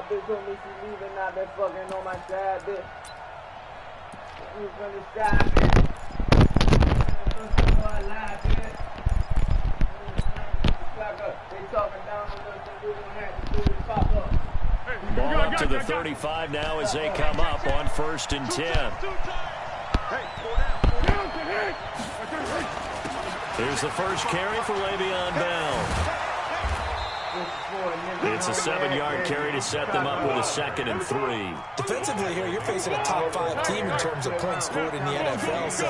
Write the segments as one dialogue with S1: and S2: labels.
S1: bitch told me she leaving, now they fucking on my side, bitch. You from the side, bitch. They talking down on us, we gonna have to do this pop up.
S2: Ball up to the 35 now as they come up on 1st and 10. Here's the first carry for Le'Veon Bell. It's a 7-yard carry to set them up with a 2nd and 3.
S3: Defensively here, you're facing a top 5 team in terms of points scored in the NFL. So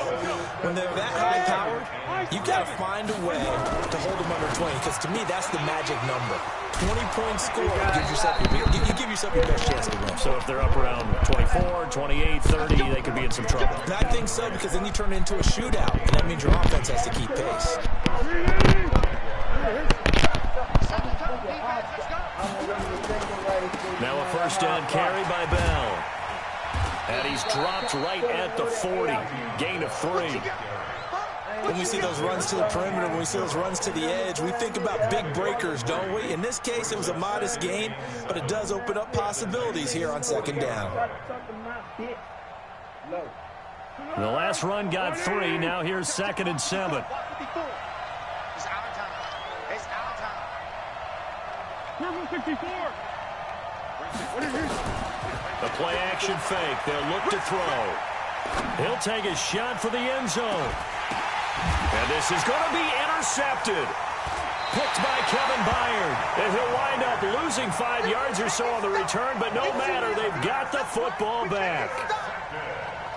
S3: when they're that high-powered, you got to find a way to hold them under 20. Because to me, that's the magic number. 20 points scored gives yourself you give yourself your best chance to win.
S2: So if they're up around 24, 28, 30, they could be in some trouble.
S3: And I think so, because then you turn it into a shootout, and that means your offense has to keep pace.
S2: Now a 1st down carry by Bell. And he's dropped right at the 40. Gain of 3.
S3: When we see those runs to the perimeter, when we see those runs to the edge, we think about big breakers, don't we? In this case, it was a modest gain, but it does open up possibilities here on 2nd down.
S2: The last run got 3. Now here's 2nd and 7. The play action fake. They'll look to throw. He'll take a shot for the end zone. And this is going to be intercepted. Picked by Kevin Byard. And he'll wind up losing 5 yards or so on the return, but no matter, they've got the football back.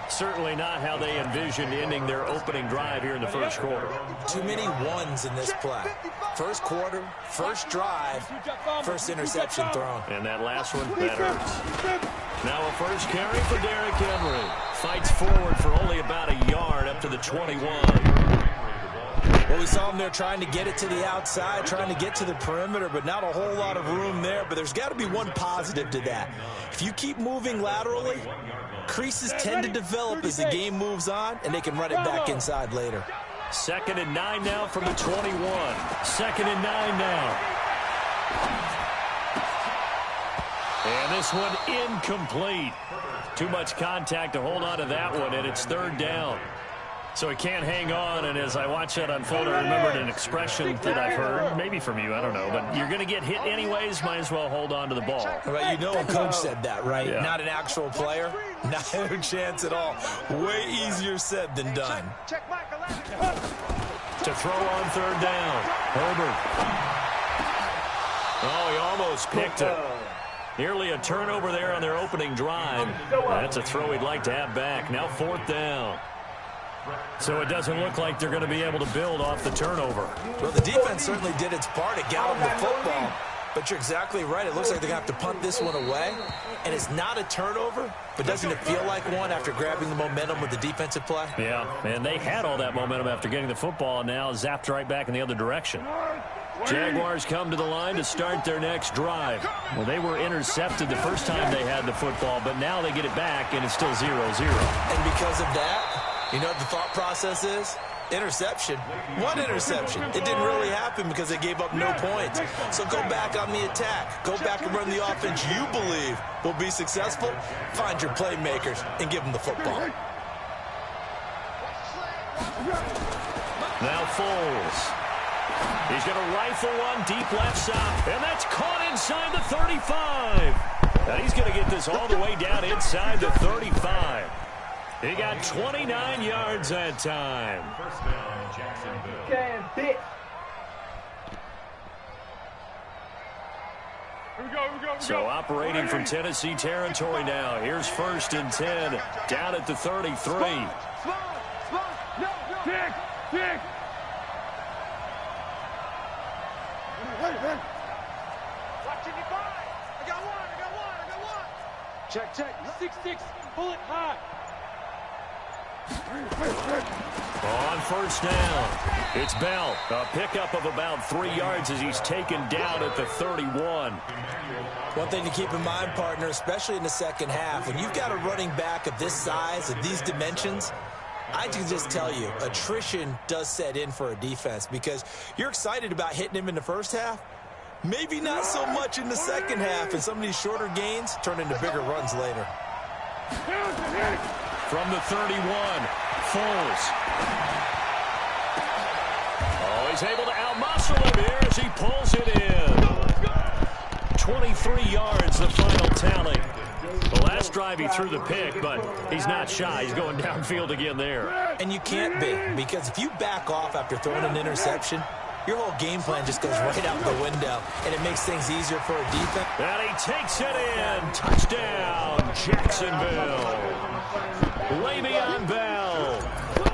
S2: Certainly not how they envisioned ending their opening drive here in the 1st quarter.
S3: Too many ones in this play. 1st quarter, 1st drive, 1st interception thrown.
S2: And that last one, that hurts. Now a 1st carry for Derrick Henry. Fights forward for only about a yard up to the 21.
S3: Well, we saw him there trying to get it to the outside, trying to get to the perimeter, but not a whole lot of room there. But there's got to be one positive to that. If you keep moving laterally, creases tend to develop as the game moves on, and they can run it back inside later.
S2: 2nd and 9 now from the 21. 2nd and 9 now. And this one incomplete. Too much contact to hold on to that one, and it's 3rd down. So he can't hang on, and as I watch that unfold, I remembered an expression that I've heard, maybe from you, I don't know, but you're going to get hit anyways, might as well hold on to the ball.
S3: Well, you know a coach said that, right?
S2: Yeah.
S3: Not an actual player. Not a chance at all. Way easier said than done.
S2: To throw on 3rd down. Herbert. Oh, he almost picked it. Nearly a turnover there on their opening drive. That's a throw he'd like to have back. Now 4th down. So it doesn't look like they're going to be able to build off the turnover.
S3: Well, the defense certainly did its part at galloping the football. But you're exactly right. It looks like they're going to have to punt this one away. And it's not a turnover, but doesn't it feel like one after grabbing the momentum with the defensive play?
S2: Yeah, and they had all that momentum after getting the football, and now zapped right back in the other direction. Jaguars come to the line to start their next drive. Well, they were intercepted the first time they had the football, but now they get it back, and it's still 0-0.
S3: And because of that, you know what the thought process is? Interception. One interception. It didn't really happen because they gave up no points. So go back on the attack. Go back and run the offense you believe will be successful. Find your playmakers and give them the football.
S2: Now Foles. He's going to rifle one deep left side. And that's caught inside the 35. Now he's going to get this all the way down inside the 35. He got 29 yards that time.
S1: First down, Jacksonville. Here we go.
S2: So operating from Tennessee territory now. Here's 1st and 10 down at the 33.
S1: Kick.
S4: Watching you by. I got one. Check. 6-6. Pull it high.
S2: On 1st down, it's Bell. A pickup of about 3 yards as he's taken down at the 31.
S3: One thing to keep in mind, partner, especially in the second half, when you've got a running back of this size, of these dimensions, I can just tell you, attrition does set in for a defense because you're excited about hitting him in the first half, Maybe not so much in the second half, and some of these shorter gains turn into bigger runs later.
S2: From the 31, Foles. Oh, he's able to outmuscle him here as he pulls it in. 23 yards, the final tally. The last drive he threw the pick, but he's not shy. He's going downfield again there.
S3: And you can't be, because if you back off after throwing an interception, your whole game plan just goes right out the window, and it makes things easier for a defense.
S2: And he takes it in. Touchdown, Jacksonville. Le'Veon Bell,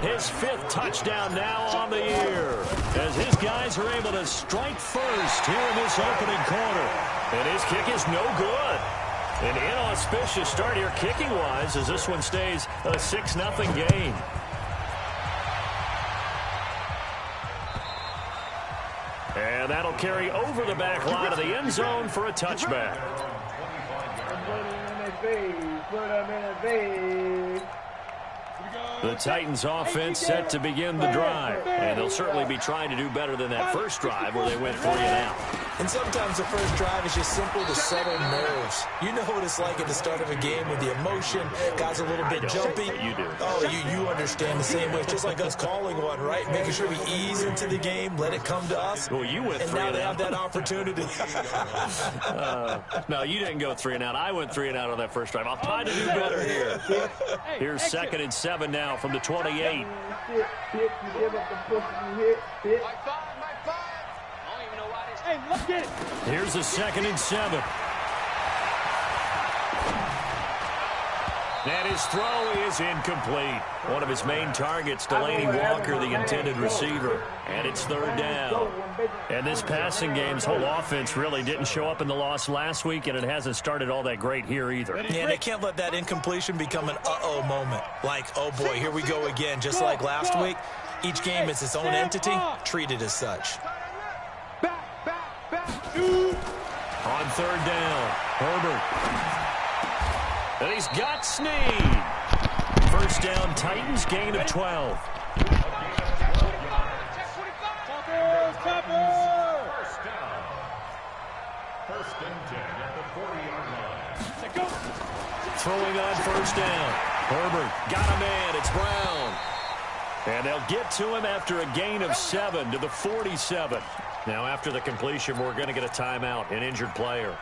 S2: his 5th touchdown now on the year, as his guys are able to strike first here in this opening quarter. And his kick is no good. An inauspicious start here kicking-wise as this one stays a 6-0 game. And that'll carry over the back line of the end zone for a touchback.
S1: Put him in a V.
S2: The Titans offense set to begin the drive, and they'll certainly be trying to do better than that first drive where they went 3 and out.
S3: And sometimes the first drive is just simple to settle nerves. You know what it's like at the start of a game with the emotion, guys a little bit jumpy.
S2: You do.
S3: Oh, you understand the same way. It's just like us calling one, right? Making sure we ease into the game, let it come to us.
S2: Well, you went 3 and out.
S3: And now they have that opportunity.
S2: No, you didn't go 3 and out. I went 3 and out on that first drive. I'll try to do better here. Here's 2nd and 7 now from the 28.
S1: You give up the push, you hit.
S4: Hey, let's get it.
S2: Here's a 2nd and 7. And his throw is incomplete. One of his main targets, Delaney Walker, the intended receiver. And it's 3rd down. And this passing game's whole offense really didn't show up in the loss last week, and it hasn't started all that great here either.
S3: Yeah, they can't let that incompletion become an uh-oh moment. Like, oh boy, here we go again. Just like last week, each game is its own entity, treated as such.
S2: On 3rd down, Herbert. And he's got Snead. 1st down, Titans, gain of 12. Throwing on 1st down. Herbert got a man. It's Brown. And they'll get to him after a gain of 7 to the 47. Now, after the completion, we're going to get a timeout, an injured player.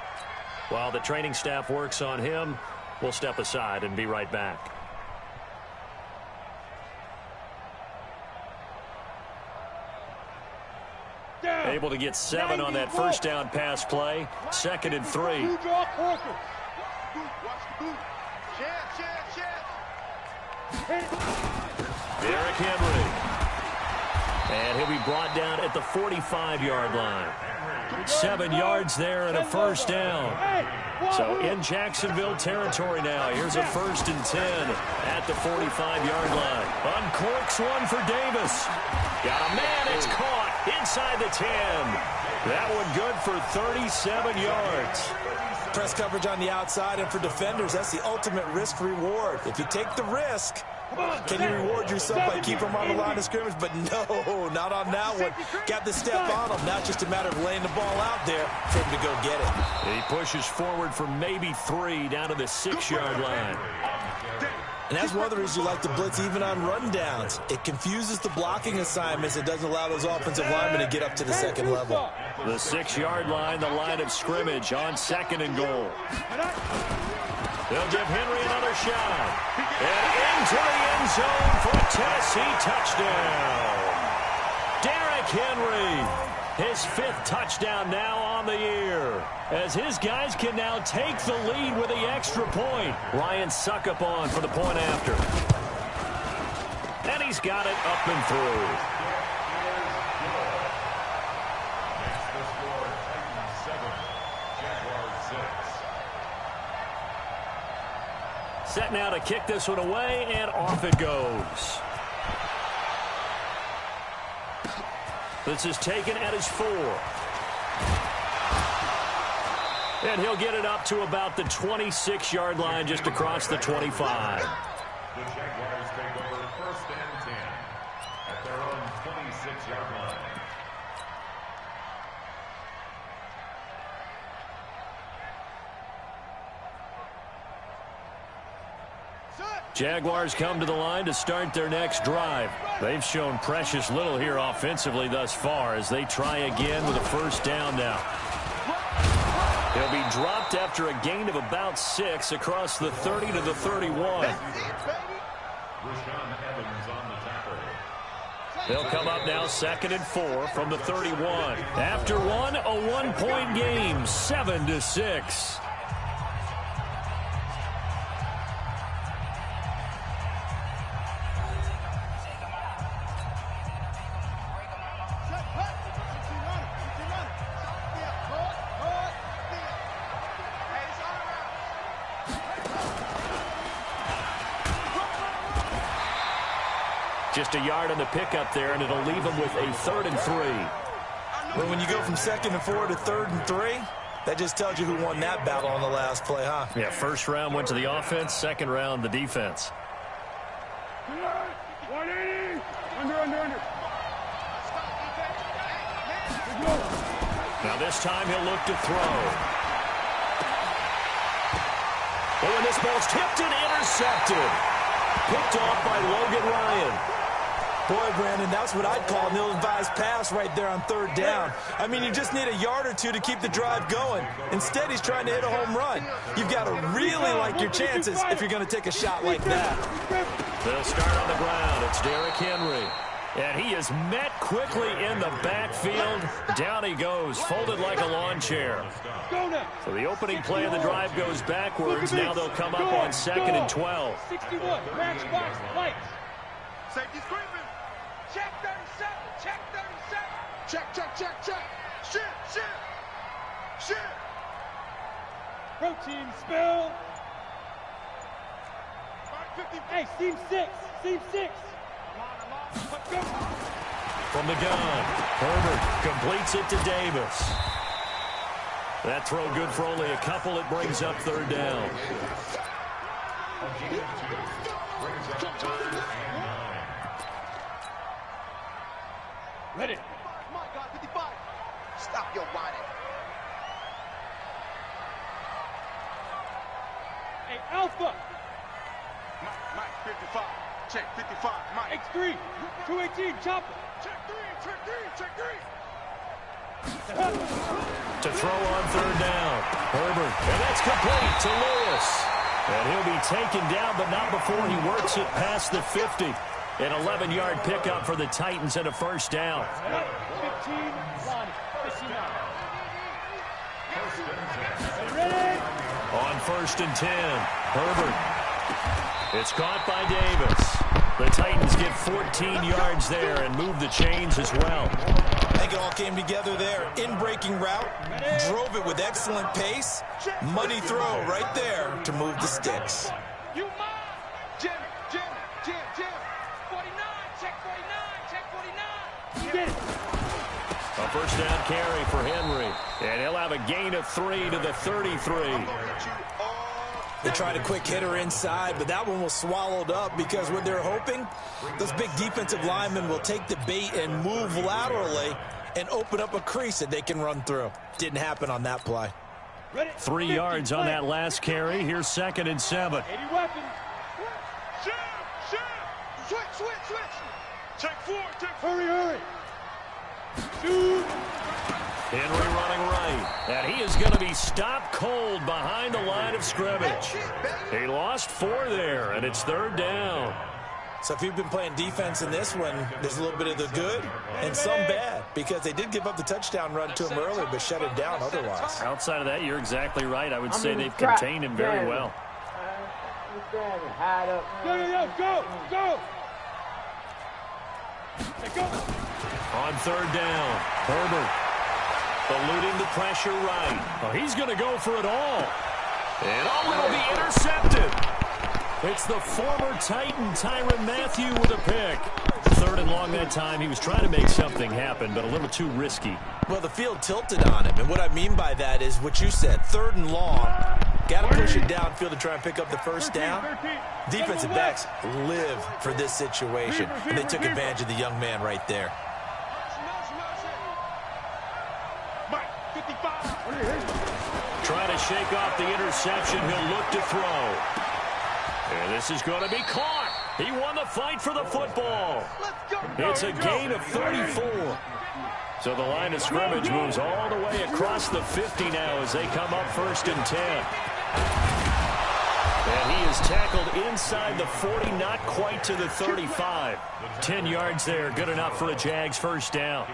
S2: While the training staff works on him, we'll step aside and be right back. Able to get 7 on that 1st down pass play. 2nd and 3. Derrick Henry. And he'll be brought down at the 45-yard line. 7 yards there and a 1st down. So in Jacksonville territory now. Here's a 1st and 10 at the 45-yard line. Uncorks one for Davis. Got a man. It's caught inside the 10. That one good for 37 yards.
S3: Press coverage on the outside, and for defenders, that's the ultimate risk-reward. If you take the risk, can you reward yourself by keeping them on the line of scrimmage? But no, not on that one. Got the step on them. Now just a matter of laying the ball out there for him to go get it.
S2: He pushes forward for maybe 3 down to the 6-yard line.
S3: And that's one of the reasons you like to blitz even on rundowns. It confuses the blocking assignments. It doesn't allow those offensive linemen to get up to the second level.
S2: The 6-yard line, the line of scrimmage on 2nd and goal. They'll give Henry another shot. And into the end zone for a Tennessee touchdown. Derrick Henry, his 5th touchdown now on the year, as his guys can now take the lead with the extra point. Ryan Suckup on for the point after. And he's got it up and through. Set now to kick this one away, and off it goes. This is taken at his 4. And he'll get it up to about the 26-yard line, just across the 25.
S5: The Jaguars take over 1st and 10 at their own 26-yard line.
S2: Jaguars come to the line to start their next drive. They've shown precious little here offensively thus far as they try again with a first down now. He'll be dropped after a gain of about 6 across the 30 to the 31. They'll come up now 2nd and 4 from the 31. After one, a 1-point game, 7-6. Just a yard on the pickup there, and it'll leave them with a 3rd and 3.
S3: Well, when you go from 2nd and 4 to 3rd and 3, that just tells you who won that battle on the last play, huh?
S2: Yeah, first round went to the offense, second round the defense.
S4: 180. Under.
S2: Now this time he'll look to throw. Oh, and this ball's tipped and intercepted. Picked off by Logan Ryan.
S3: Boy, Brandon, that's what I'd call an ill-advised pass right there on 3rd down. I mean, you just need a yard or two to keep the drive going. Instead, he's trying to hit a home run. You've got to really like your chances if you're going to take a shot like that.
S2: They'll start on the ground. It's Derrick Henry. And he is met quickly in the backfield. Down he goes, folded like a lawn chair. So the opening play of the drive goes backwards. Now they'll come up on 2nd and 12.
S4: 61, matchbox, lights. Safety screaming. Check 37, check 37. Check. Shit. Protein spill. Hey, seam 6.
S2: From the gun, Herbert completes it to Davis. That throw good for only a couple. It brings up 3rd down.
S4: Ready.
S6: My God, 55. Stop your whining.
S4: Hey, Alpha.
S6: Mike, 55. Check 55. Mike.
S4: X3. 218. Chopper.
S6: Check 3.
S2: To throw on 3rd down. Herbert. And that's complete to Lewis. And he'll be taken down, but not before he works it past the 50. An 11-yard pickup for the Titans and a first down.
S4: 15, 59.
S2: On 1st and 10, Herbert. It's caught by Davis. The Titans get 14 yards there and move the chains as well.
S3: I think it all came together there. In-breaking route, drove it with excellent pace. Money throw right there to move the sticks.
S4: You mine. Jim. 49, check 49. You get it.
S2: A first down carry for Henry. And he'll have a gain of 3 to the 33.
S3: They tried a quick hitter inside, but that one was swallowed up because what they're hoping, those big defensive linemen will take the bait and move laterally and open up a crease that they can run through. Didn't happen on that play.
S2: 3 yards on that last carry. Here's 2nd and 7.
S4: 80 weapons.
S6: Switch. Check 4.
S4: Hurry. Shoot.
S2: Henry running right. And he is going to be stopped cold behind the line of scrimmage. He lost 4 there, and it's 3rd down.
S3: So if you've been playing defense in this one, there's a little bit of the good and some bad because they did give up the touchdown run to him earlier but shut it down otherwise.
S2: Outside of that, you're exactly right. I would say they've contained him very well.
S4: Go.
S2: On 3rd down, Herbert eluding the pressure right. Oh, he's going to go for it all. And it'll be intercepted. It's the former Titan, Tyrann Mathieu, with a pick. 3rd and long that time. He was trying to make something happen, but a little too risky.
S3: Well, the field tilted on him, and what I mean by that is what you said, 3rd and long. Got to push it downfield to try and pick up the first down. Defensive backs live for this situation, and they took advantage of the young man right there.
S2: Trying to shake off the interception. He'll look to throw. And this is going to be caught. He won the fight for the football. It's a gain of 34. So the line of scrimmage moves all the way across the 50 now as they come up 1st and 10. And he is tackled inside the 40, not quite to the 35. 10 yards there, good enough for a Jags first down.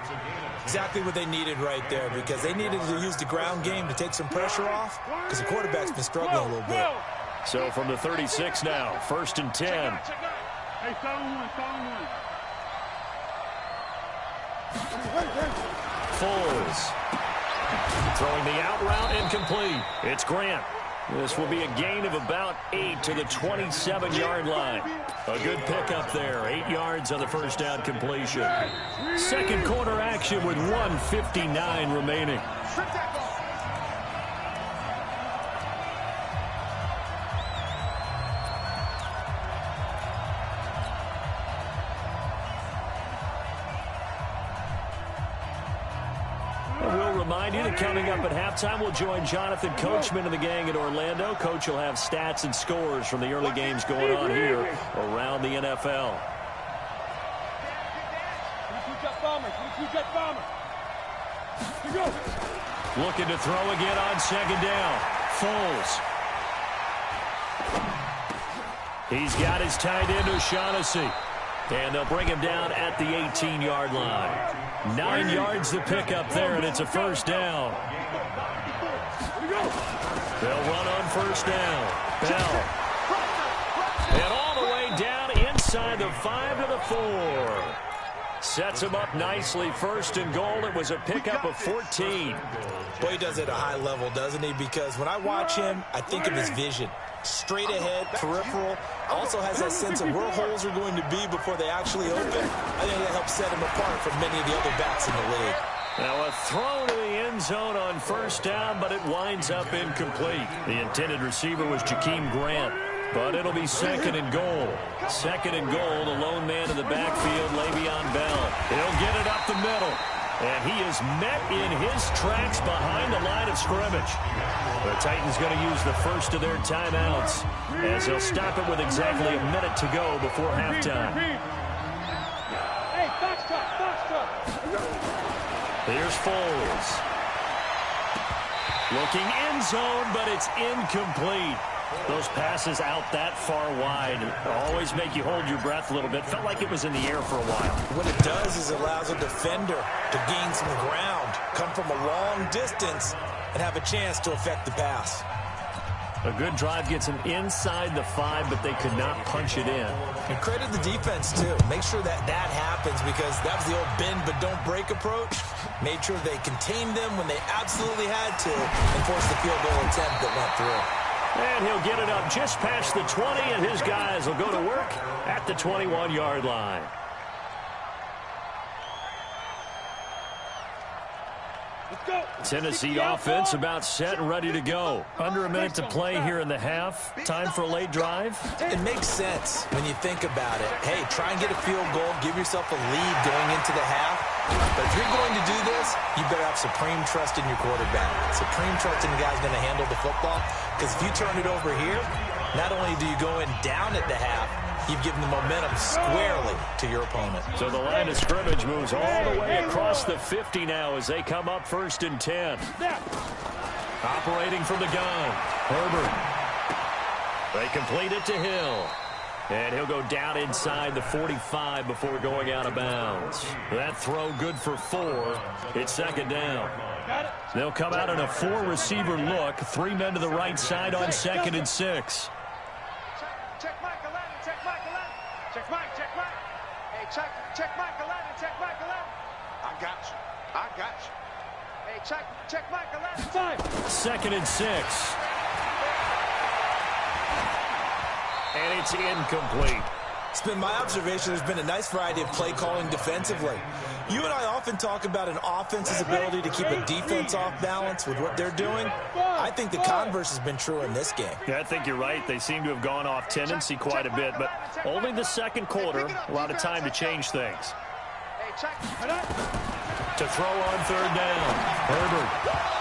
S3: Exactly what they needed right there, because they needed to use the ground game to take some pressure off, because the quarterback's been struggling a little bit.
S2: So from the 36 now, 1st and 10.
S4: Hey, follow one.
S2: Foles. Throwing the out route incomplete. It's Grant. This will be a gain of about 8 to the 27-yard line. A good pickup there. 8 yards on the first down completion. Second quarter action with 1:59 remaining. Remind you that coming up at halftime, we'll join Jonathan Coachman and the gang in Orlando. Coach will have stats and scores from the early games going on here around the NFL. Looking to throw again on second down. Foles. He's got his tight end O'Shaughnessy. And they'll bring him down at the 18-yard line. 9 yards to pick up there, and it's a first down. They'll run on first down. Bell. And all the way down inside the 5 to the 4. Sets him up nicely. 1st and goal. It was a pickup of 14.
S3: Boy, he does it at a high level, doesn't he? Because when I watch him, I think of his vision. Straight ahead, peripheral. Also has that sense of where holes are going to be before they actually open. I think that helps set him apart from many of the other backs in the league.
S2: Now a throw to the end zone on first down, but it winds up incomplete. The intended receiver was Jakeem Grant, but it'll be 2nd and goal. 2nd and goal, the lone man in the backfield, Le'Veon Bell. He'll get it up the middle. And he is met in his tracks behind the line of scrimmage. The Titans going to use the first of their timeouts as they'll stop it with exactly a minute to go before halftime.
S4: Hey, box truck.
S2: Here's Foles. Looking end zone, but it's incomplete. Those passes out that far wide always make you hold your breath a little bit. Felt like it was in the air for a while.
S3: What it does is it allows a defender to gain some ground, come from a long distance, and have a chance to affect the pass.
S2: A good drive gets them inside the 5, but they could not punch it in.
S3: And credit the defense, too. Make sure that happens, because that was the old bend but don't break approach. Made sure they contained them when they absolutely had to and forced the field goal attempt that went through.
S2: And he'll get it up just past the 20, and his guys will go to work at the 21-yard line. Tennessee offense about set and ready to go. Under a minute to play here in the half. Time for a late drive.
S3: It makes sense when you think about it. Hey, try and get a field goal. Give yourself a lead going into the half. But if you're going to do this, you better have supreme trust in your quarterback. Supreme trust in the guy's going to handle the football. Because if you turn it over here, not only do you go in down at the half, you've given the momentum squarely to your opponent.
S2: So the line of scrimmage moves all the way across the 50 now as they come up 1st and 10. Operating from the gun, Herbert. They complete it to Hill. And he'll go down inside the 45 before going out of bounds. That throw good for 4. It's 2nd down. They'll come out in a 4-receiver look. 3 men to the right side on 2nd and 6.
S6: Check Mike 11. Check Mike 11. Check Mike. Hey, check Mike 11. Check Mike 11. I got you. Hey, check Mike 11.
S2: 2nd and 6. And it's incomplete.
S3: It's been my observation there's been a nice variety of play calling defensively. You and I often talk about an offense's ability to keep a defense off balance with what they're doing. I think the converse has been true in this game.
S2: Yeah, I think you're right. They seem to have gone off tendency quite a bit, but only the 2nd quarter, a lot of time to change things. To throw on 3rd down, Herbert.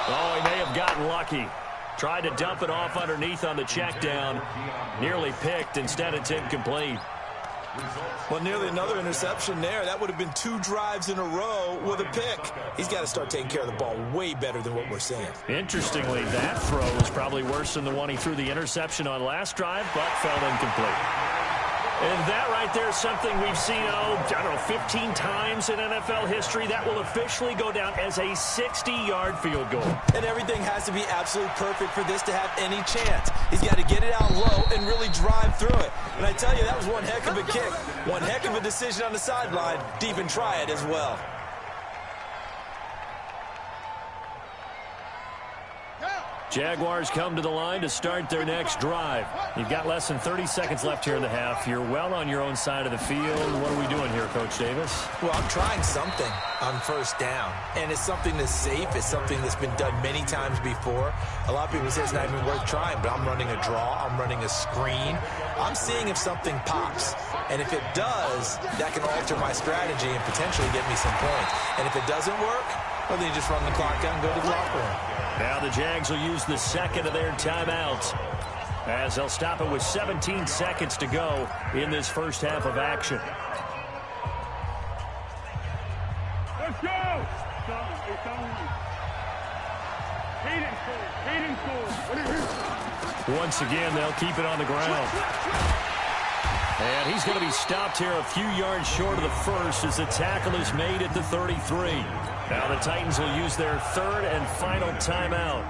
S2: Oh, he may have gotten lucky. Tried to dump it off underneath on the check down. Nearly picked. Instead, it's incomplete.
S3: Well, nearly another interception there. That would have been 2 drives in a row with a pick. He's got to start taking care of the ball way better than what we're seeing.
S2: Interestingly, that throw was probably worse than the one he threw the interception on last drive, but fell incomplete. And that right there is something we've seen, I don't know, 15 times in NFL history. That will officially go down as a 60-yard field goal.
S3: And everything has to be absolutely perfect for this to have any chance. He's got to get it out low and really drive through it. And I tell you, that was one heck of a kick. One heck of a decision on the sideline to even try it as well.
S2: Jaguars come to the line to start their next drive. You've got less than 30 seconds left here in the half. You're well on your own side of the field. What are we doing here, Coach Davis?
S3: Well, I'm trying something on first down, and it's something that's safe. It's something that's been done many times before. A lot of people say it's not even worth trying, but I'm running a draw. I'm running a screen. I'm seeing if something pops, and if it does, that can alter my strategy and potentially get me some points. And if it doesn't work, well, then you just run the clock out and go to the locker room.
S2: Now the Jags will use the second of their timeouts as they'll stop it with 17 seconds to go in this first half of action.
S4: Let's go!
S2: Once again, they'll keep it on the ground. And he's going to be stopped here a few yards short of the first as the tackle is made at the 33. Now the Titans will use their third and final timeout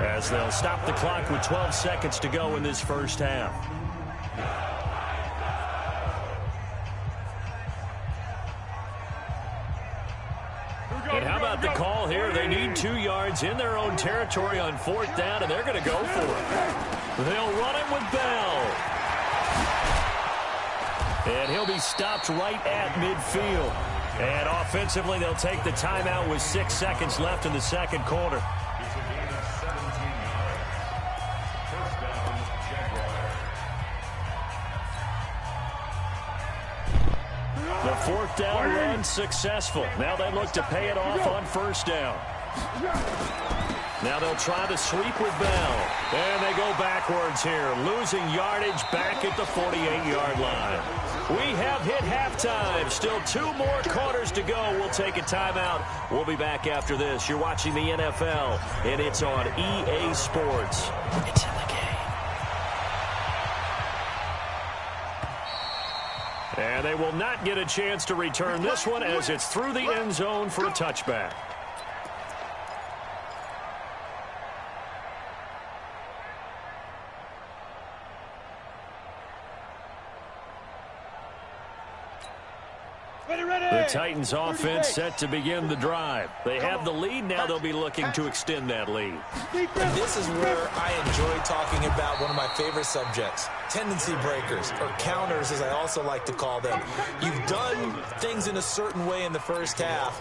S2: as they'll stop the clock with 12 seconds to go in this first half. And how about the call here? They need 2 yards in their own territory on 4th down, and they're going to go for it. They'll run it with Bell. And he'll be stopped right at midfield. And offensively, they'll take the timeout with 6 seconds left in the second quarter.
S5: It's a gain of 17 yards. First down, Jaguars.
S2: The 4th down run successful. Now they look to pay it off on first down. Now they'll try to sweep with Bell. And they go backwards here, losing yardage back at the 48-yard line. We have hit halftime. Still 2 more quarters to go. We'll take a timeout. We'll be back after this. You're watching the NFL, and it's on EA Sports. It's in the game. And they will not get a chance to return this one as it's through the end zone for a touchback. The Titans offense set to begin the drive. They have the lead. Now they'll be looking to extend that lead.
S3: And this is where I enjoy talking about one of my favorite subjects, tendency breakers, or counters as I also like to call them. You've done things in a certain way in the first half,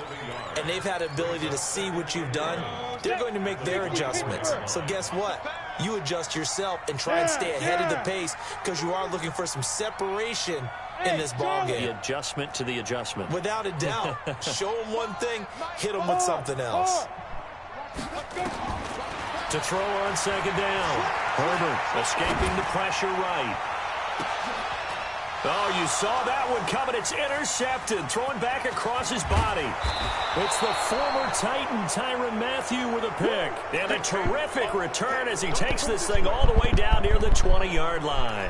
S3: and they've had the ability to see what you've done. They're going to make their adjustments. So guess what? You adjust yourself and try and stay ahead of the pace because you are looking for some separation in this ball game.
S2: The adjustment to the adjustment.
S3: Without a doubt. Show them one thing, hit them with something else.
S2: To throw on second down. Herbert escaping the pressure right. Oh, you saw that one coming. It's intercepted. Throwing back across his body. It's the former Titan, Tyrann Mathieu, with a pick. And a terrific return as he takes this thing all the way down near the 20-yard line.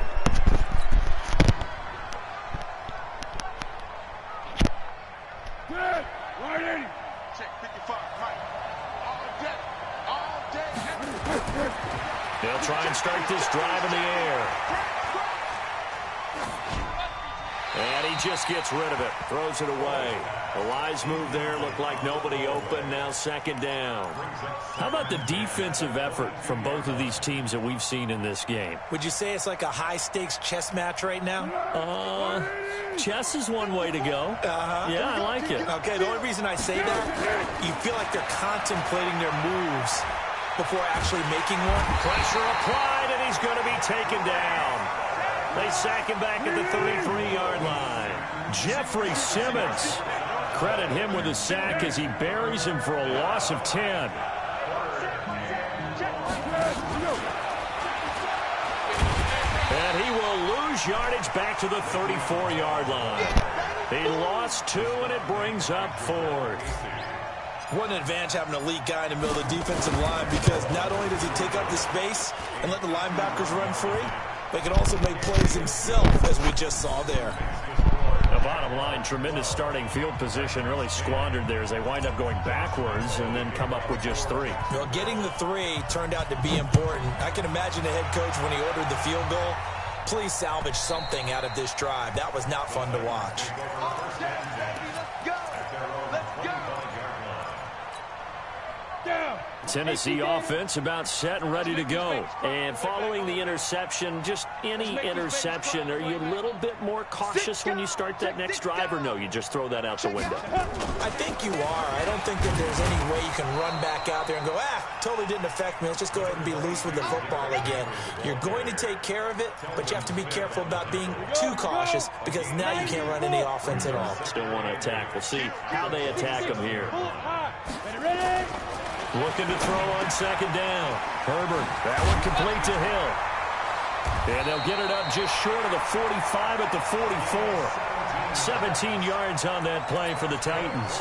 S6: Check 55, Mike. All day.
S2: They'll try and start this drive in the air. And he just gets rid of it. Throws it away. A wise move there. Looked like nobody open. Now second down. How about the defensive effort from both of these teams that we've seen in this game?
S3: Would you say it's like a high-stakes chess match right now?
S2: Chess is one way to go. Yeah, I like it.
S3: Okay, the only reason I say that, you feel like they're contemplating their moves before actually making one.
S2: Pressure applied, and he's going to be taken down. They sack him back at the 33-yard line. Jefe5700's. Credit him with a sack as he buries him for a loss of 10. lose yardage back to the 34-yard line. He lost 2, and it brings up 4th.
S3: What an advantage having an elite guy in the middle of the defensive line, because not only does he take up the space and let the linebackers run free, but he can also make plays himself, as we just saw there.
S2: The bottom line, tremendous starting field position, really squandered there as they wind up going backwards and then come up with just 3.
S3: Well, getting the 3 turned out to be important. I can imagine the head coach, when he ordered the field goal, please salvage something out of this drive. That was not fun to watch.
S2: Tennessee offense about set and ready to go. And following the interception, just any interception, are you a little bit more cautious when you start that next drive, or no, you just throw that out the window?
S3: I think you are. I don't think that there's any way you can run back out there and go, totally didn't affect me. Let's just go ahead and be loose with the football again. You're going to take care of it, but you have to be careful about being too cautious, because now you can't run any offense at all.
S2: Still want to attack. We'll see how they attack him here. Looking to throw on 2nd down. Herbert, that one complete to Hill. And they'll get it up just short of the 45 at the 44. 17 yards on that play for the Titans.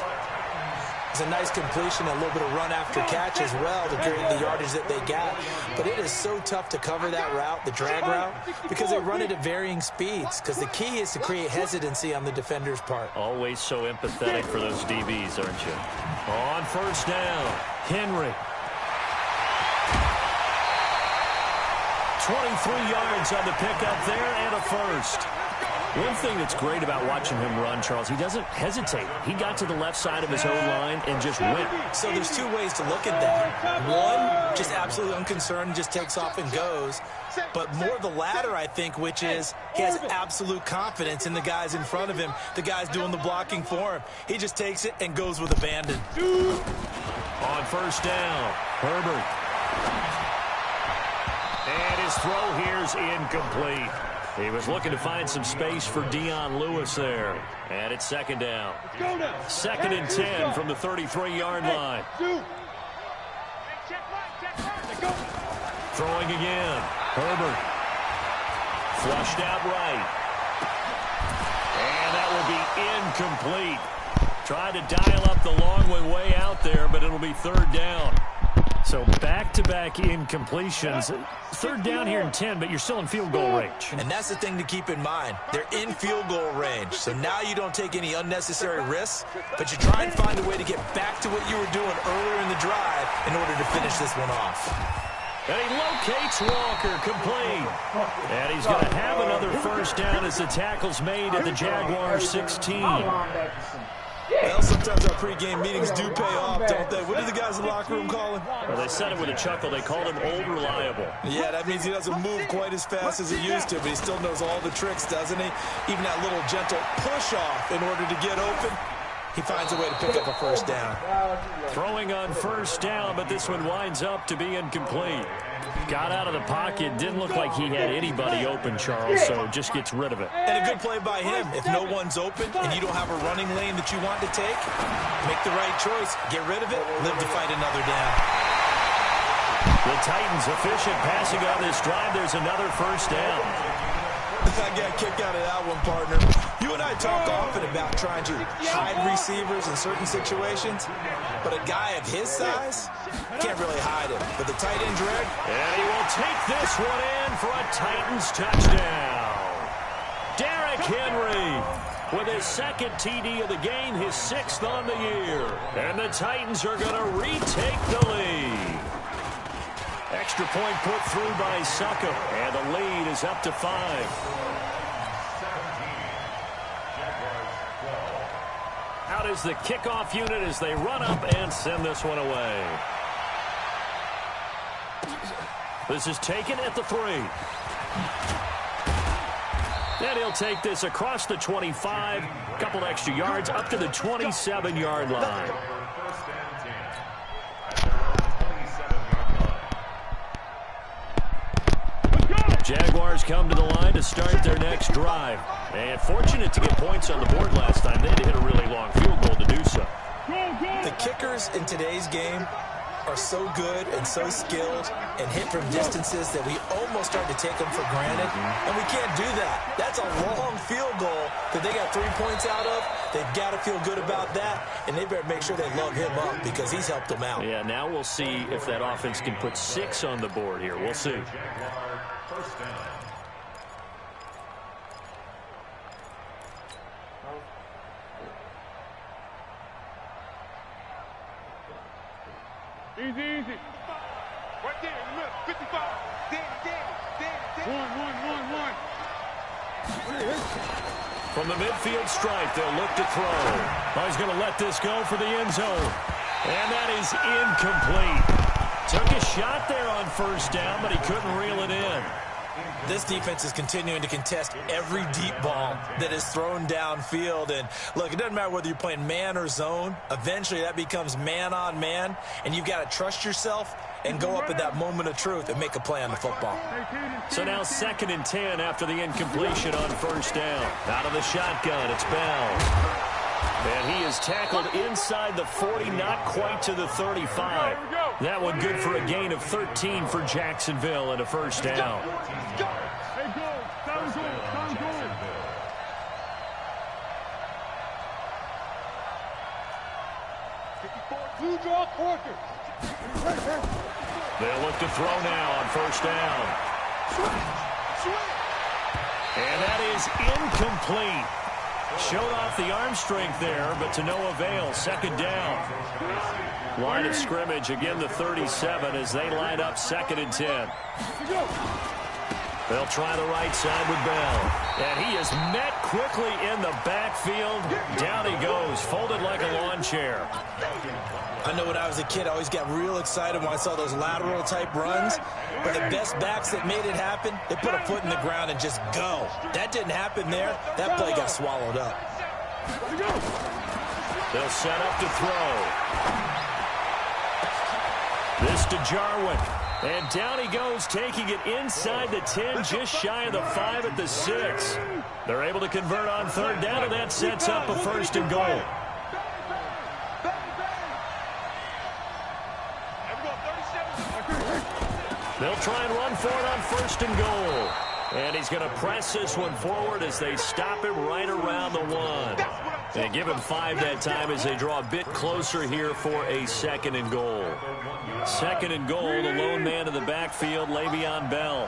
S3: It's a nice completion, a little bit of run after catch as well to create the yardage that they got. But it is so tough to cover that route, the drag route, because they run it at varying speeds. Because the key is to create hesitancy on the defender's part.
S2: Always so empathetic for those DBs, aren't you? On 1st down, Henry. 23 yards on the pickup there and a 1st. One thing that's great about watching him run, Charles, he doesn't hesitate. He got to the left side of his own line and just went.
S3: So there's 2 ways to look at that. One, just absolutely unconcerned, just takes off and goes. But more the latter, I think, which is he has absolute confidence in the guys in front of him, the guys doing the blocking for him. He just takes it and goes with abandon.
S2: On 1st down, Herbert. And his throw here's incomplete. He was looking to find some space for Dion Lewis there. And it's 2nd down. 2nd and 10 from the 33-yard line. Throwing again. Herbert. Flushed out right. And that will be incomplete. Tried to dial up the long one way out there, but it'll be 3rd down. So back-to-back incompletions. 3rd down here in 10, but you're still in field goal range.
S3: And that's the thing to keep in mind. They're in field goal range. So now you don't take any unnecessary risks, but you try and find a way to get back to what you were doing earlier in the drive in order to finish this one off.
S2: And he locates Walker, complete. And he's going to have another 1st down as the tackle's made at the Jaguars 16.
S3: Well, sometimes our pregame meetings do pay off, don't they? What do the guys in the locker room call him?
S2: Well, they said it with a chuckle. They called him Old Reliable.
S3: Yeah, that means he doesn't move quite as fast as he used to, but he still knows all the tricks, doesn't he? Even that little gentle push-off in order to get open. He finds a way to pick up a 1st down.
S2: Throwing on 1st down, but this one winds up to be incomplete. Got out of the pocket. Didn't look like he had anybody open, Charles, so just gets rid of it.
S3: And a good play by him. If no one's open and you don't have a running lane that you want to take, make the right choice. Get rid of it. Live to fight another down.
S2: The Titans efficient passing on this drive. There's another 1st down.
S3: I got a kick out of that one, partner. You and I talk often about trying to hide receivers in certain situations, but a guy of his size can't really hide him. But the tight end drag,
S2: and he will take this one in for a Titans touchdown. Derrick Henry with his 2nd TD of the game, his 6th on the year. And the Titans are going to retake the lead. Extra point put through by Suckup, and the lead is up to 5. Out is the kickoff unit as they run up and send this one away. This is taken at the 3. And he'll take this across the 25, a couple extra yards up to the 27-yard line. Jaguars come to the line to start their next drive. And fortunate to get points on the board last time. They had to hit a really long field goal to do so.
S3: The kickers in today's game are so good and so skilled and hit from distances that we almost start to take them for granted, and we can't do that. That's a long field goal that they got 3 points out of. They've got to feel good about that, and they better make sure they love him up because he's helped them out.
S2: Yeah, now we'll see if that offense can put 6 on the board here. We'll see.
S5: First down.
S4: Easy, easy.
S6: Right there in the middle. 55. Danny.
S4: One.
S2: From the midfield stripe, they'll look to throw. Oh, he's going to let this go for the end zone. And that is incomplete. Took a shot there on first down, but he couldn't reel it in.
S3: This defense is continuing to contest every deep ball that is thrown downfield. And, look, it doesn't matter whether you're playing man or zone. Eventually, that becomes man-on-man, and you've got to trust yourself and go up at that moment of truth and make a play on the football.
S2: So now 2nd and 10 after the incompletion on first down. Out of the shotgun, it's Bell. And he is tackled inside the 40, not quite to the 35. That one good for a gain of 13 for Jacksonville and a first down.
S4: Hey, go. Sound good. Blue draw quarter.
S2: They'll look to throw now on first down. And that is incomplete. Showed off the arm strength there, but to no avail. 2nd down. Line of scrimmage, again the 37 as they line up 2nd and 10. They'll try the right side with Bell. And he is met quickly in the backfield. Down he goes, folded like a lawn chair.
S3: I know when I was a kid, I always got real excited when I saw those lateral-type runs. But the best backs that made it happen, they put a foot in the ground and just go. That didn't happen there. That play got swallowed up.
S2: They'll set up to throw. This to Jarwin. And down he goes, taking it inside the 10, just shy of the 5 at the 6. They're able to convert on 3rd down, and that sets up a 1st and goal. They'll try and run for it on 1st and goal. And he's going to press this one forward as they stop him right around the 1. They give him 5 that time as they draw a bit closer here for a 2nd and goal. 2nd and goal, the lone man in the backfield, Le'Veon Bell.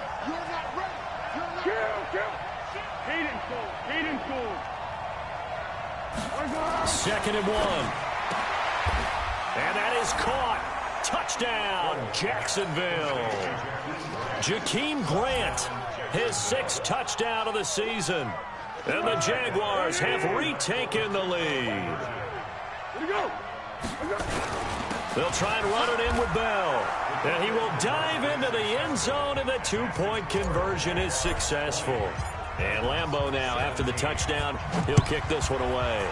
S4: Hayden Cole.
S2: 2nd and 1. And that is caught. Touchdown, Jacksonville. Jakeem Grant, his 6th touchdown of the season. And the Jaguars have retaken the lead. They'll try and run it in with Bell. And he will dive into the end zone, and the 2-point conversion is successful. And Lambeau now, after the touchdown, he'll kick this one away.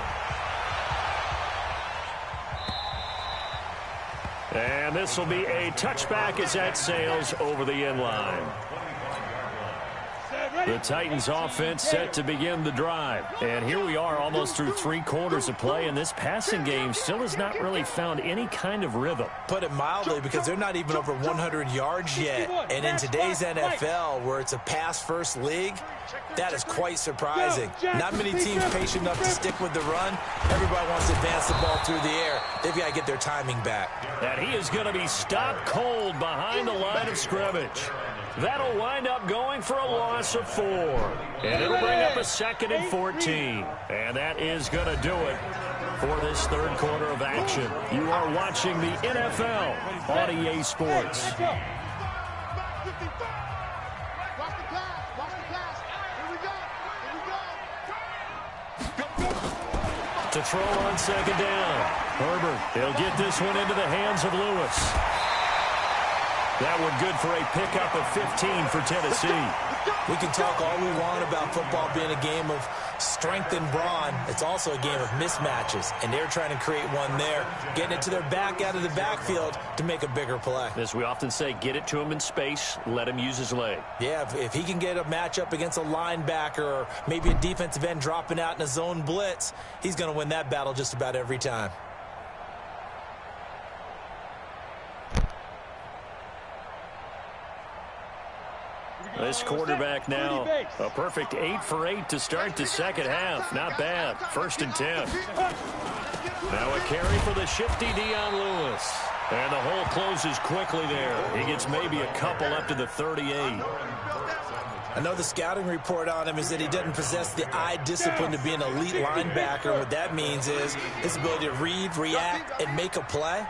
S2: And this will be a touchback as that sails over the end line. The Titans offense set to begin the drive. And here we are almost through 3 quarters of play, and this passing game still has not really found any kind of rhythm.
S3: Put it mildly, because they're not even over 100 yards yet. And in today's NFL, where it's a pass-first league, that is quite surprising. Not many teams patient enough to stick with the run. Everybody wants to advance the ball through the air. They've got to get their timing back.
S2: And he is going to be stopped cold behind the line of scrimmage. That'll wind up going for a loss of 4. And it'll bring up a 2nd and 14. And that is going to do it for this 3rd quarter of action. You are watching the NFL on EA Sports. To throw on 2nd down. Herbert, he'll get this one into the hands of Lewis. That one good for a pickup of 15 for Tennessee.
S3: We can talk all we want about football being a game of strength and brawn. It's also a game of mismatches, and they're trying to create one there, getting it to their back out of the backfield to make a bigger play.
S2: As we often say, get it to him in space, let him use his leg.
S3: Yeah, if he can get a matchup against a linebacker or maybe a defensive end dropping out in a zone blitz, he's going to win that battle just about every time.
S2: This quarterback now a perfect 8 for 8 to start the second half. Not bad. 1st and 10. Now a carry for the shifty Dion Lewis. And the hole closes quickly there. He gets maybe a couple up to the 38.
S3: I know the scouting report on him is that he doesn't possess the eye discipline to be an elite linebacker. What that means is his ability to read, react, and make a play.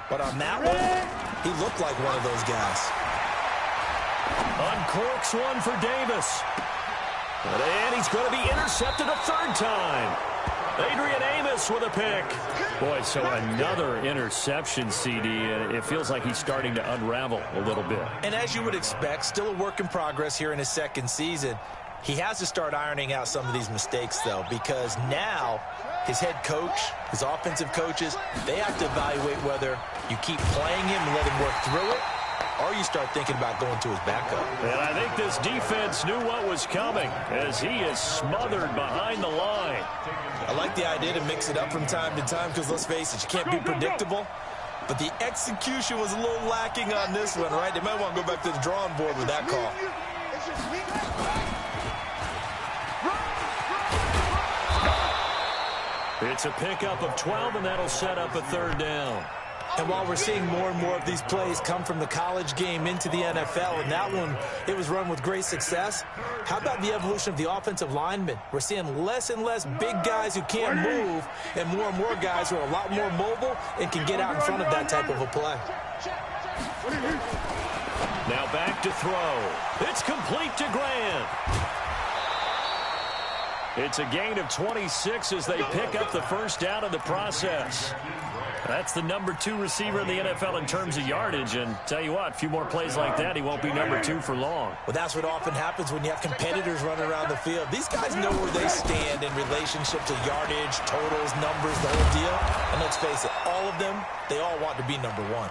S3: But on that one, he looked like one of those guys.
S2: Uncorks one for Davis. And he's going to be intercepted a 3rd time. Adrian Amos with a pick. Boy, so another interception, CD. It feels like he's starting to unravel a little bit.
S3: And as you would expect, still a work in progress here in his 2nd season. He has to start ironing out some of these mistakes, though, because now his head coach, his offensive coaches, they have to evaluate whether you keep playing him and let him work through it, or you start thinking about going to his backup.
S2: And I think this defense knew what was coming as he is smothered behind the line.
S3: I like the idea to mix it up from time to time because, let's face it, you can't be predictable. But the execution was a little lacking on this one, right? They might want to go back to the drawing board with that call.
S2: It's a pickup of 12, and that'll set up a 3rd down.
S3: And while we're seeing more and more of these plays come from the college game into the NFL, and that one, it was run with great success, how about the evolution of the offensive linemen? We're seeing less and less big guys who can't move and more guys who are a lot more mobile and can get out in front of that type of a play.
S2: Now back to throw. It's complete to Grant. It's a gain of 26 as they pick up the 1st down in the process. That's the number 2 receiver in the NFL in terms of yardage, and tell you what, a few more plays like that, he won't be number 2 for long.
S3: Well, that's what often happens when you have competitors running around the field. These guys know where they stand in relationship to yardage, totals, numbers, the whole deal. And let's face it, all of them, they all want to be number 1.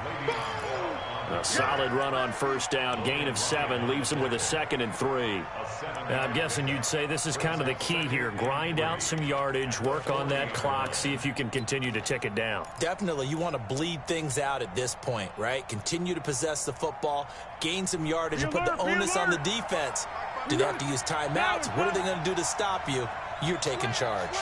S2: A solid run on 1st down, gain of 7, leaves him with a 2nd and 3. Now, I'm guessing you'd say this is kind of the key here. Grind out some yardage, work on that clock, see if you can continue to tick it down.
S3: Definitely, you want to bleed things out at this point, right? Continue to possess the football, gain some yardage, and put the onus on the defense. Do they have to use timeouts? What are they going to do to stop you? You're taking charge.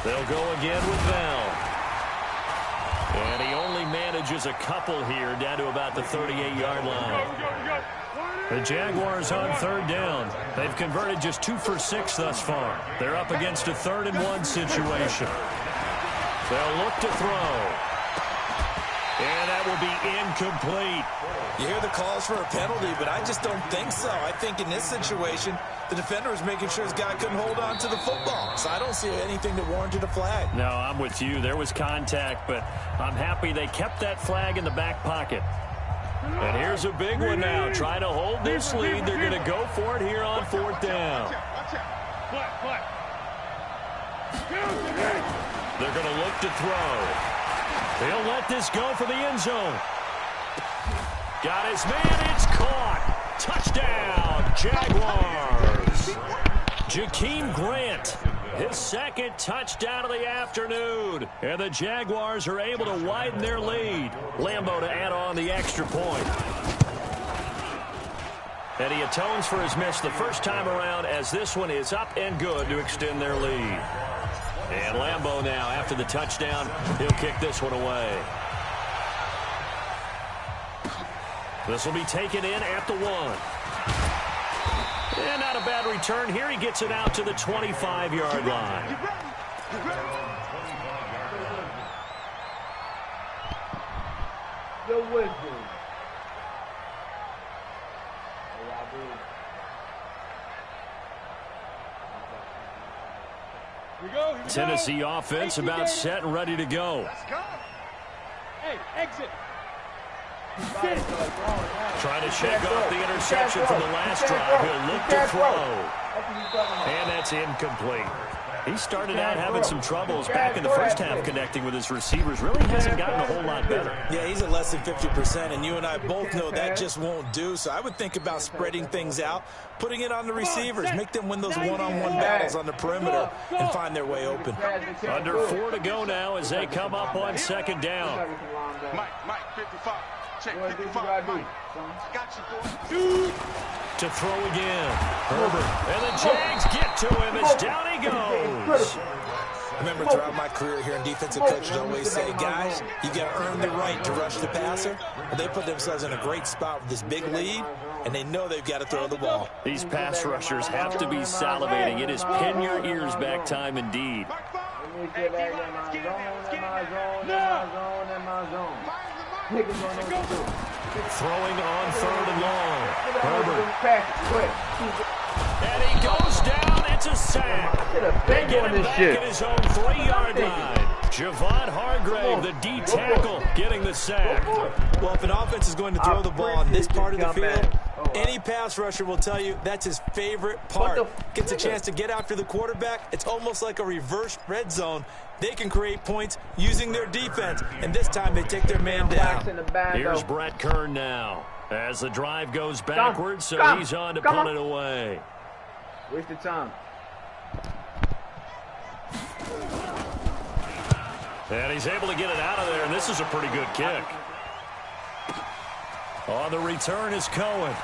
S2: They'll go again with Bell. And he only manages a couple here down to about the 38-yard line. The Jaguars on 3rd down. They've converted just 2 for 6 thus far. They're up against a 3rd and 1 situation. They'll look to throw. And that will be incomplete.
S3: You hear the calls for a penalty, but I just don't think so. I think in this situation, the defender was making sure his guy couldn't hold on to the football. So I don't see anything that warranted a flag.
S2: No, I'm with you. There was contact, but I'm happy they kept that flag in the back pocket. And here's a big one now. Trying to hold this lead. They're going to go for it here on 4th down. They're going to look to throw. He'll let this go for the end zone. Got his man. It's caught. Touchdown, Jaguars. Jakeem Grant, his 2nd touchdown of the afternoon. And the Jaguars are able to widen their lead. Lambeau to add on the extra point. And he atones for his miss the first time around as this one is up and good to extend their lead. And Lambeau now, after the touchdown, he'll kick this one away. This will be taken in at the 1. And not a bad return here. He gets it out to the 25-yard line.
S1: The Wizards.
S2: Tennessee offense about set and ready to go.
S4: Let's go. Hey, exit.
S2: Trying to shake off the interception from the last drive. He'll look to throw. And that's incomplete. He started out having some troubles back in the first half connecting with his receivers. Really hasn't gotten a whole lot better.
S3: Yeah, he's at less than 50%, and you and I both know that just won't do. So I would think about spreading things out, putting it on the receivers, make them win those one-on-one battles on the perimeter and find their way open.
S2: Under 4 to go now as they come up on second down.
S6: Mike, 55. Check 55, Mike. Got you, boy.
S2: To throw again. Herbert. And the Jags get to him as down he goes.
S3: I remember throughout my career here, defensive coaches always say, guys, you got to earn the right to rush the passer. Well, they put themselves in a great spot with this big lead, and they know they've got to throw the ball.
S2: These pass rushers have to be salivating. It is pin your ears back time indeed. Throwing on 3rd and long. Herbert. And he goes down. It's a sack. They get him back at his own 3-yard line. Javon Hargrave, the D tackle, getting the sack.
S3: Well, if an offense is going to throw the ball on this part of the field, any pass rusher will tell you that's his favorite part. Gets a chance to get after the quarterback. It's almost like a reverse red zone. They can create points using their defense, and this time they take their man down.
S2: Here's Brett Kern now as the drive goes backwards, so he's on to punt it away.
S1: Waste the time.
S2: And he's able to get it out of there, and this is a pretty good kick. On the return is Cohen.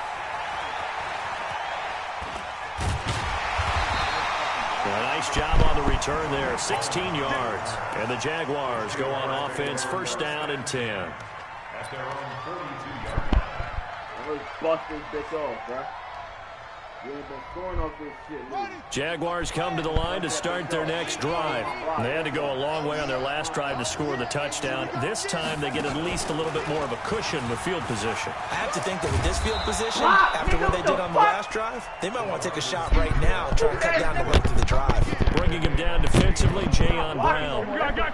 S2: A nice job on the return there, 16 yards. And the Jaguars go on offense, 1st down and 10.
S5: At their own 42-yard line.
S1: Let's bust this bitch off, bro. You ain't been scoring off this shit, man.
S2: Jaguars come to the line to start their next drive. They had to go a long way on their last drive to score the touchdown. This time they get at least a little bit more of a cushion with field position.
S3: I have to think that with this field position, after what they did on the last drive, they might want to take a shot right now and try and cut down the length of the drive.
S2: Bringing him down defensively, Jayon Brown.
S5: It's now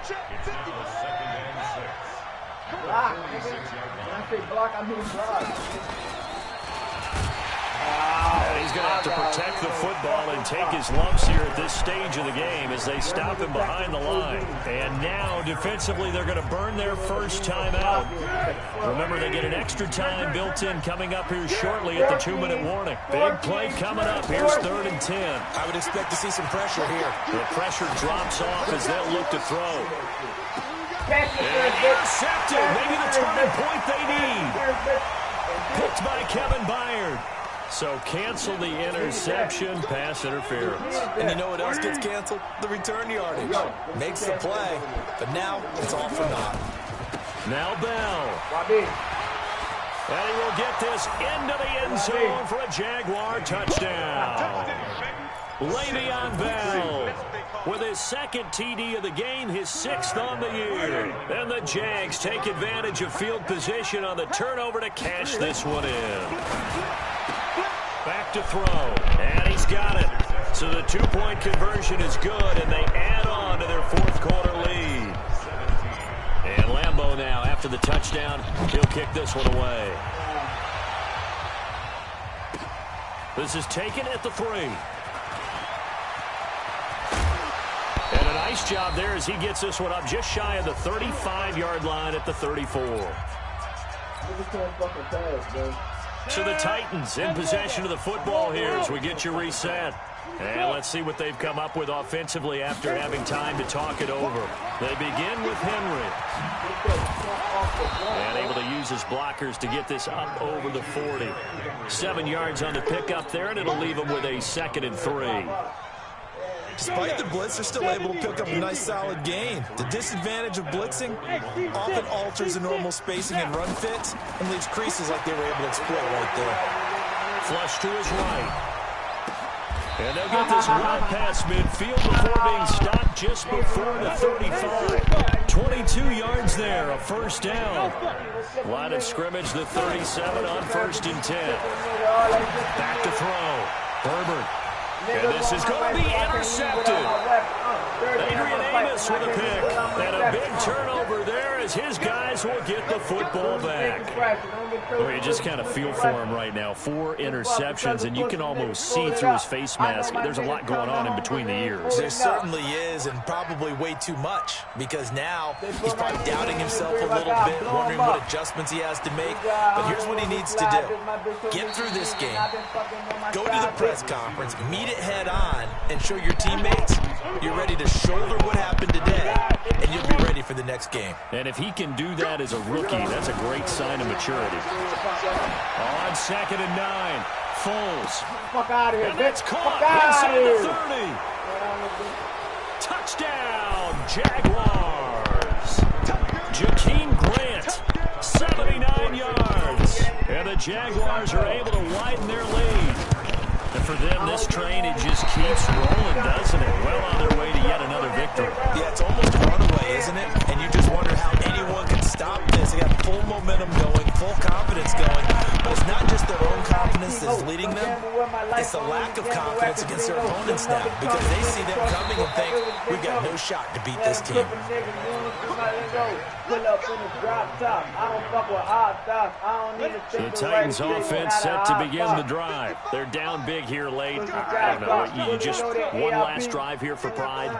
S5: 2nd and 6.
S1: Block, nigga. When I say block, I mean block.
S2: And he's going to have to protect the football and take his lumps here at this stage of the game as they stop him behind the line. And now, defensively, they're going to burn their first time out. Remember, they get an extra time built in coming up here shortly at the 2-minute warning. Big play coming up. Here's 3rd and 10.
S3: I would expect to see some pressure here.
S2: The pressure drops off as they'll look to throw. And intercepted. Maybe the turning point they need. Picked by Kevin Byard. So cancel the interception, pass interference.
S3: And you know what else gets canceled? The return yardage. Makes the play, but now it's all for naught.
S2: Now Bell. And he will get this into the end zone for a Jaguar touchdown. Le'Veon Bell with his 2nd TD of the game, his 6th on the year. And the Jags take advantage of field position on the turnover to cash this one in. Back to throw, and he's got it. So the 2-point conversion is good, and they add on to their 4th quarter lead. And Lambeau now, after the touchdown, he'll kick this one away. This is taken at the 3. And a nice job there as he gets this one up just shy of the 35-yard line at the 34. So the Titans in possession of the football here as we get you reset. And let's see what they've come up with offensively after having time to talk it over. They begin with Henry. And able to use his blockers to get this up over the 40. 7 yards on the pickup there, and it'll leave them with a 2nd and 3.
S3: Despite the blitz, they're still able to pick up a nice solid gain. The disadvantage of blitzing often alters the normal spacing and run fits and leaves creases like they were able to exploit right there.
S2: Flush to his right. And they'll get this run past midfield before being stopped just before the 35. 22 yards there, a 1st down. Line of scrimmage, the 37 on 1st and 10. Back to throw. Herbert. And this is going to be intercepted. Adrian Amos with a pick. And a big turnover there as his guys will get the football back. Well, you just kind of feel for him right now. 4 interceptions, and you can almost see through his face mask. There's a lot going on in between the ears.
S3: There certainly is, and probably way too much, because now he's probably doubting himself a little bit, wondering what adjustments he has to make. But here's what he needs to do. Get through this game, go to the press conference, meet it head on, and show your teammates you're ready to shoulder what happened today, and you'll be ready for the next game.
S2: And if he can do that as a rookie, that's a great sign of maturity. On 2nd and 9, Foles.
S1: Fuck out of here,
S2: and that's caught inside the 30. Touchdown, Jaguars. Jakeem Grant, 79 yards. And the Jaguars are able to widen their lead. And for them, this train, it just keeps rolling, doesn't it? Well on their way to yet another victory.
S3: Yeah, it's almost a runaway, isn't it? And you just wonder how anyone can stop this. They got full momentum going, full confidence going. But it's not just their own confidence that's leading them. It's the lack of confidence against their opponents now, because they see them coming and think, we've got no shot to beat this team.
S2: The Titans offense set to begin the drive. They're down big here late. I don't know. You just one last drive here for pride.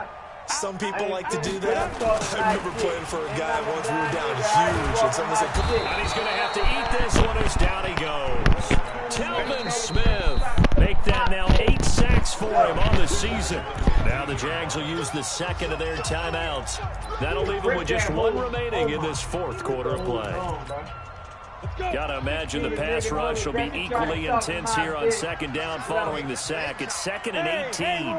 S3: Some people like to do that. I remember playing for a guy once we were down huge, and someone said, come on.
S2: And he's going to have to eat this one as down he goes. Telvin Smith. Make that now 8 sacks for him on the season. Now the Jags will use the second of their timeouts. That'll leave them with just 1 remaining in this 4th quarter of play. Got to imagine the pass rush will be equally intense here on 2nd down following the sack. It's 2nd and 18.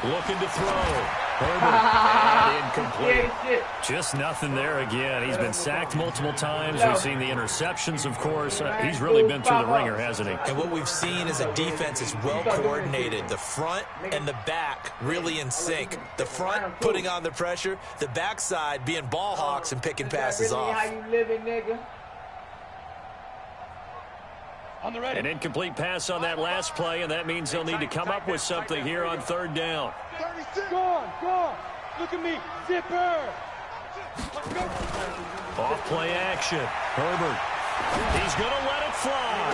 S2: Looking to throw. Herbert, and incomplete. Just nothing there again. He's been sacked multiple times. We've seen the interceptions, of course. He's really been through the ringer, hasn't he?
S3: And what we've seen is a defense is well coordinated. The front and the back really in sync. The front putting on the pressure. The backside being ball hawks and picking passes off.
S2: An incomplete pass on that last play, and that means they'll need to come up with something here on 3rd down.
S4: Go on. Look at me. Zipper.
S2: Off play action. Herbert. He's going to let it fly.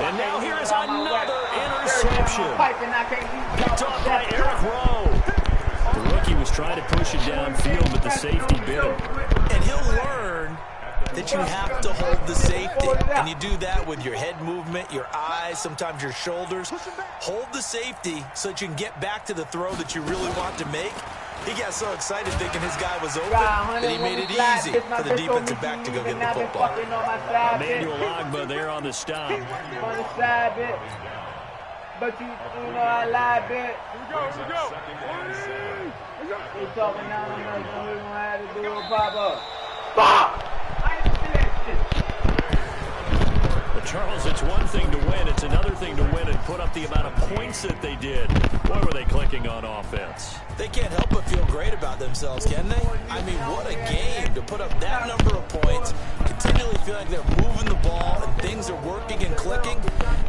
S2: And now here is another interception. Picked off by Eric Rowe. The rookie was trying to push it downfield, but the safety bit him.
S3: And he'll learn that you have to hold the safety. And you do that with your head movement, your eyes, sometimes your shoulders. Hold the safety so that you can get back to the throw that you really want to make. He got so excited thinking his guy was open that he made it easy for the defensive back to go get the football.
S2: Emmanuel Ogbah there on the stop.
S1: On the side bit. But you know, I lied bit.
S4: Here we go.
S1: He's talking now, we're going to have to do a pop-up. Stop!
S2: But Charles, it's one thing to win. It's another thing to win and put up the amount of points that they did. Boy, were they clicking on offense.
S3: They can't help but feel great about themselves, can they? I mean, what a game to put up that number of points, continually feel like they're moving the ball and things are working and clicking.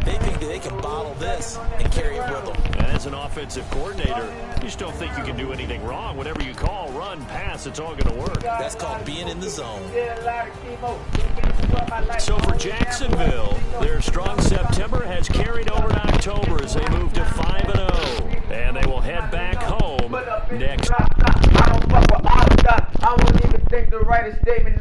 S3: They think that they can bottle this and carry it with them.
S2: And as an offensive coordinator, you just don't think you can do anything wrong. Whatever you call, run, pass, it's all going to work.
S3: That's called being in the zone.
S2: So for Jacksonville, their strong September has carried over to October as they move to 5-0. And they will head back home next.
S1: I don't fuck with all stuff. I won't even think to write a statement.